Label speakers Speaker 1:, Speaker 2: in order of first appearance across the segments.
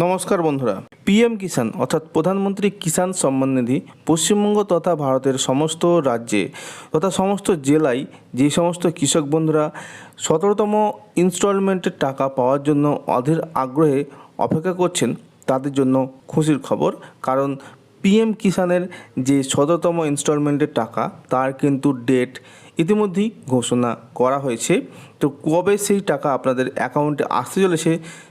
Speaker 1: নমস্কার বন্ধুরা, পিএম কিষাণ অর্থাৎ প্রধানমন্ত্রী কিষাণ সম্মান নিধি পশ্চিমবঙ্গ তথা ভারতের সমস্ত রাজ্যে তথা সমস্ত জেলায় যে সমস্ত কৃষক বন্ধুরা 17তম ইনস্টলমেন্টের টাকা পাওয়ার জন্য অধীর আগ্রহে অপেক্ষা করছেন তাদের জন্য খুশির খবর। কারণ পিএম কিষাণের যে 17তম ইনস্টলমেন্টের টাকা তার কিন্তু ডেট ইতিমধ্যেই ঘোষণা করা হয়েছে। তো কবে সেই টাকা আপনাদের অ্যাকাউন্টে আসতে চলেছে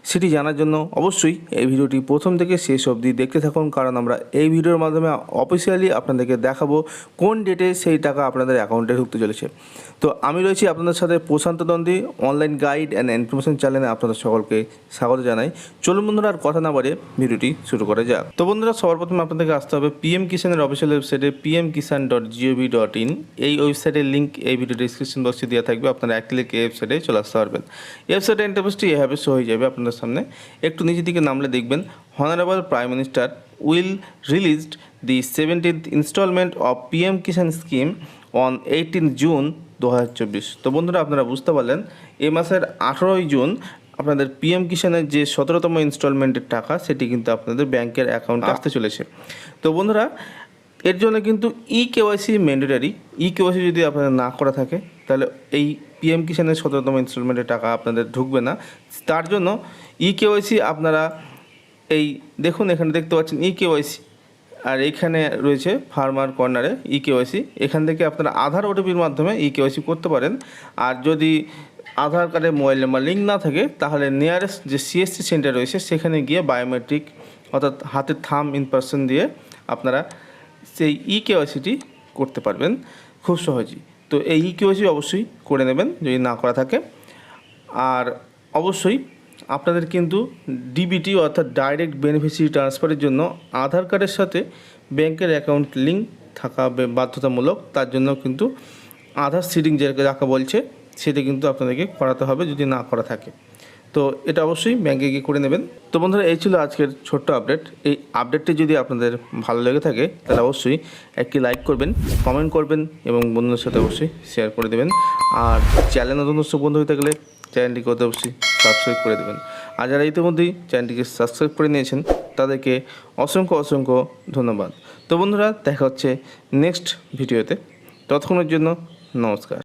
Speaker 1: সেটি জানার জন্য অবশ্যই এই ভিডিওটি প্রথম থেকে শেষ অবধি দেখতে থাকুন, কারণ আমরা এই ভিডিওর মাধ্যমে অফিসিয়ালি আপনাদেরকে দেখাবো কোন ডেটে সেই টাকা আপনাদের অ্যাকাউন্টে ঢুকতে চলেছে। তো আমি রয়েছি আপনাদের সাথে প্রশান্ত দ্বন্দ্বী, অনলাইন গাইড অ্যান্ড ইনফরমেশন চ্যানেলে আপনাদের সকলকে স্বাগত জানাই। চলুন বন্ধুরা, আর কথা না বাড়িয়ে ভিডিওটি শুরু করা যাক। তো বন্ধুরা, সবার প্রথমে আপনাদেরকে আসতে হবে পিএম কিষাণের অফিসিয়াল ওয়েবসাইটে pmkisan.gov.in। এই ওয়েবসাইটের লিঙ্ক এই ভিডিও ডিসক্রিপশন বক্সে দেওয়া থাকবে। আপনারা এক ক্লিক এই ওয়েবসাইটে চলে আসতে পারবেন। ওয়েবসাইটের ইন্টারফেসটি এভাবে শো হয়ে যাবে আপনাদের সামনে। একটু নিচের দিকে নামলে দেখবেন honourable prime minister will released the 17th instalment of PM Kisan scheme on 18 June 2024। তো বন্ধুরা, আপনারা বুঝতে পারলেন এই মাসের 18ই জুন আপনাদের পিএম কিষাণের যে 17তম ইনস্টলমেন্টের টাকা সেটি কিন্তু আপনাদের ব্যাংকের অ্যাকাউন্টে আসতে চলেছে। তো বন্ধুরা, এর জন্য কিন্তু কেওয়াইসি ম্যান্ডেটরি। কেওয়াইসি যদি আপনাদের না করা থাকে তাহলে এই পিএম কিষাণের 17তম ইনস্টলমেন্টের টাকা আপনাদের ঢুকবে না। তার জন্য কেওয়াইসি আপনারা এই দেখুন, এখানে দেখতে পাচ্ছেন কেওয়াইসি, আর এখানে রয়েছে ফার্মার কর্নারে কেওয়াইসি। এখান থেকে আপনারা আধার ওটিপির মাধ্যমে কেওয়াইসি করতে পারেন। আর যদি আধার কার্ডে মোবাইল নাম্বার লিঙ্ক না থাকে তাহলে নিয়ারেস্ট যে সিএসসি সেন্টার রয়েছে সেখানে গিয়ে বায়োমেট্রিক অর্থাৎ হাতের থাম্ব ইমপ্রেশন দিয়ে আপনারা সেই কেওয়াইসিটি করতে পারবেন খুব সহজেই। তো এই কেওয়াইসি অবশ্যই করে নেবেন যদি না করা থাকে। আর অবশ্যই আপনাদের কিন্তু ডিবিটি অর্থাৎ ডাইরেক্ট বেনিফিশিয়ারি ট্রান্সফারের জন্য আধার কার্ডের সাথে ব্যাংকের অ্যাকাউন্ট লিঙ্ক থাকা বাধ্যতামূলক। তার জন্য কিন্তু আধার সিডিং যাকে বলছে সেটা কিন্তু আপনাদেরকে করাতে হবে যদি না করা থাকে। তো এটা অবশ্যই ব্যাংকে গিয়ে করে নেবেন। তো বন্ধুরা, এই ছিল আজকের ছোট্ট আপডেট। এই আপডেটটি যদি আপনাদের ভালো লেগে থাকে তাহলে অবশ্যই একটি লাইক করবেন, কমেন্ট করবেন এবং বন্ধুদের সাথে অবশ্যই শেয়ার করে দেবেন। আর চ্যানেল নতুন বন্ধু হয়ে থাকলে চ্যানেলটিকে অবশ্যই সাবস্ক্রাইব করে দেবেন। আর যারা ইতিমধ্যেই চ্যানেলটিকে সাবস্ক্রাইব করে নিয়েছেন তাদেরকে অসংখ্য ধন্যবাদ। তো বন্ধুরা, দেখা হচ্ছে নেক্সট ভিডিওতে। ততক্ষণের জন্য নমস্কার।